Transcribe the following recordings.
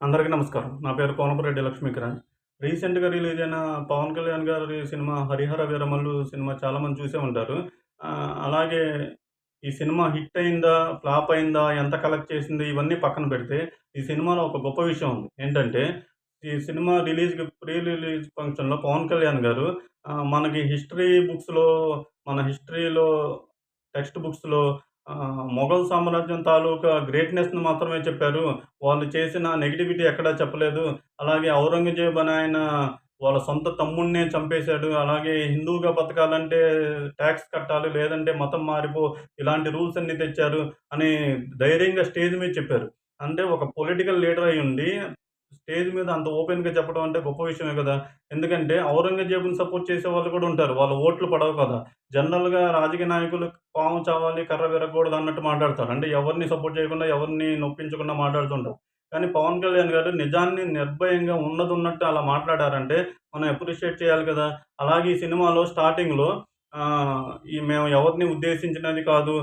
అందరికీ నమస్కారం. నా పేరు కోనపరెడ్డి లక్ష్మీకిరణ్. రీసెంట్‌గా రిలీజ్ అయిన పవన్ కళ్యాణ్ గారి సినిమా 'హరిహర వీరమల్లు' సినిమా చాలామంది చూసే ఉంటారు. అలాగే ఈ సినిమా హిట్ అయిందా? ఫ్లాప్ అయిందా? ఎంత కలెక్ట్ చేసింది? ఇవన్నీ పక్కన పెడితే ఈ సినిమాలో ఒక గొప్ప విషయం ఉంది. ఏంటంటే ఈ సినిమా ప్రీ రిలీజ్ ఫంక్షన్‌లో పవన్ కళ్యాణ్ గారు మనకి మన హిస్టరీలో టెక్స్ట్ బుక్స్‌లో మొఘల్ సామ్రాజ్యం తాలూకా గ్రేట్‌నెస్‌ని మాత్రమే చెప్పారు. వాళ్ళు చేసిన నెగటివిటీ ఎక్కడా చెప్పలేదు. అలాగే ఔరంగజేబ్ అనాయన వాళ్ళ సొంత తమ్ముడినే చంపేశాడు. అలాగే హిందువుగా బతకాలంటే టాక్స్ కట్టాలి. లేదంటే మతం మారిపో ఇలాంటి రూల్స్ అన్నీ తెచ్చారు అని ధైర్యంగా స్టేజ్ మీద చెప్పారు. అంటే ఒక పొలిటికల్ లీడర్ అయ్యుండి స్టేజ్ మీద అంత ఓపెన్‌గా చెప్పడం అంటే గొప్ప విషయమే కదా! ఎందుకంటే ఔరంగజేబుని సపోర్ట్ చేసేవాళ్ళు కూడా ఉంటారు. వాళ్ళ ఓట్లు పడవు కదా! జనరల్‌గా రాజకీయ నాయకులు పాము చావాలి, కర్ర విరగకూడదు అన్నట్టు మాట్లాడతారు. అంటే ఎవరిని సపోర్ట్ చేయకుండా, ఎవరిని నొప్పించకుండా మాట్లాడుతుంటారు. కానీ పవన్ కళ్యాణ్ గారు నిజాన్ని నిర్భయంగా ఉన్నదున్నట్టు అలా మాట్లాడారంటే మనం అప్రిషియేట్ చేయాలి కదా! అలాగే ఈ సినిమాలో స్టార్టింగ్‌లో మేము ఎవరిని ఉద్దేశించినది కాదు,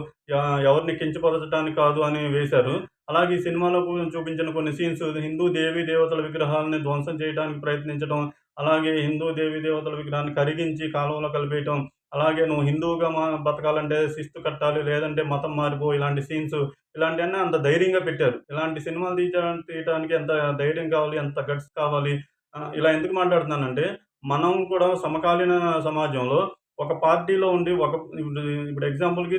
ఎవరిని కించపరచడానికి కాదు అని వేశారు. అలాగే ఈ సినిమాలో చూపించిన కొన్ని సీన్స్ హిందూ దేవీ దేవతల విగ్రహాలని ధ్వంసం చేయడానికి ప్రయత్నించడం, అలాగే హిందూ దేవీ దేవతల విగ్రహాన్ని కరిగించి కాలువలో కలిపేయటం, అలాగే నువ్వు హిందువుగా బతకాలంటే శిస్తు కట్టాలి, లేదంటే మతం మారిపో ఇలాంటి సీన్స్ ఇలాంటియన్నీ అంత ధైర్యంగా పెట్టారు. ఇలాంటి సినిమాలు తీయటానికి ఎంత ధైర్యం కావాలి, ఎంత గట్స్ కావాలి. ఇలా ఎందుకు మాట్లాడుతున్నానంటే, మనం కూడా సమకాలీన సమాజంలో ఒక పార్టీలో ఉండి ఇప్పుడు ఎగ్జాంపుల్‌కి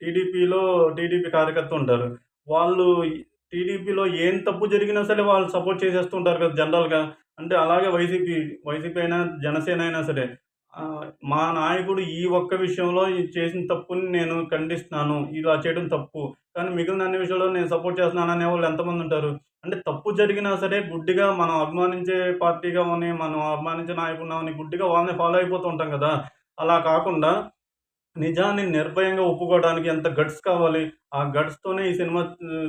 టీడీపీలో టీడీపీ కార్యకర్త ఉంటారు. వాళ్ళు టీడీపీలో ఏం తప్పు జరిగినా సరే వాళ్ళు సపోర్ట్ చేసేస్తూ ఉంటారు కదా! జనరల్‌గా. అంటే అలాగే వైసీపీ అయినా, జనసేన అయినా సరే. మా నాయకుడు ఈ ఒక్క విషయంలో చేసిన తప్పుని నేను ఖండిస్తున్నాను. ఇలా చేయడం తప్పు. కానీ మిగిలిన అన్ని విషయాల్లో నేను సపోర్ట్ చేస్తున్నాను అనేవాళ్ళు ఎంతమందుంటారు? అంటే తప్పు జరిగినా సరే గుడ్డిగా మనం అభిమానించే పార్టీగా మనం అభిమానించే నాయకుడిని గుడ్డిగా వాళ్ళనే ఫాలో అయిపోతూ ఉంటాం కదా! అలా కాకుండా నిజాన్ని నిర్భయంగా ఒప్పుకోవడానికి ఎంత గట్స్ కావాలి. ఆ గట్స్‌తోనే ఈ సినిమా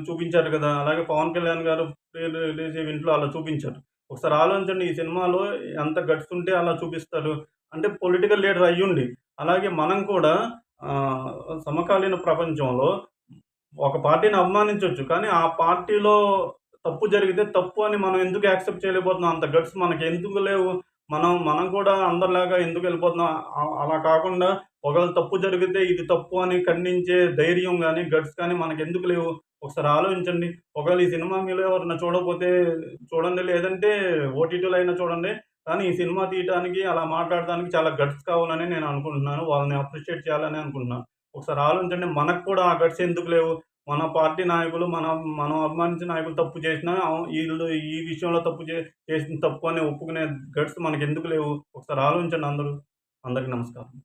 చూపించారు కదా! అలాగే పవన్ కళ్యాణ్ గారు ప్రీ రిలీజ్ ఈవెంట్‌లో అలా చూపించారు. ఒకసారి ఆలోచించండి ఈ సినిమాలో ఎంత గట్స్ ఉంటే అలా చూపిస్తారు. అంటే పొలిటికల్ లీడర్ అయ్యుండి. అలాగే మనం కూడా ఆహ్, సమకాలీన ప్రపంచంలో ఒక పార్టీని అభిమానించొచ్చు. కానీ ఆ పార్టీలో తప్పు జరిగితే తప్పు అని మనం ఎందుకు యాక్సెప్ట్ చేయలేకపోతున్నాం? అంత గట్స్ మనకెందుకు లేవు? మనం కూడా అందరిలాగా ఎందుకెళ్ళిపోతున్నాం? అలా కాకుండా ఒకవేళ తప్పు జరిగితే ఇది తప్పు అని ఖండించే ధైర్యం గాని, గట్స్ కానీ మనకెందుకు లేవు? ఒకసారి ఆలోచించండి. ఒకవేళ ఈ సినిమా మీలో ఎవరైనా చూడకపోతే చూడండి. లేదంటే ఓటీటీలో అయినా చూడండి. కానీ ఈ సినిమా తీయటానికి, అలా మాట్లాడడానికి చాలా గట్స్ కావాలని నేను అనుకుంటున్నాను. వాళ్ళని అప్రిషియేట్ చేయాలని అనుకుంటున్నాను. ఒకసారి ఆలోచించండి. మనకు కూడా ఆ గట్స్ ఎందుకు లేవు? మన పార్టీ నాయకులు, మనం అభిమానించిన నాయకులు తప్పు చేసినా, ఈళ్ళు ఈ విషయంలో చేసింది తప్పు అని ఒప్పుకునే గట్స్ మనకెందుకు లేవు? ఒకసారి ఆలోచించండి అందరూ. అందరికి నమస్కారం.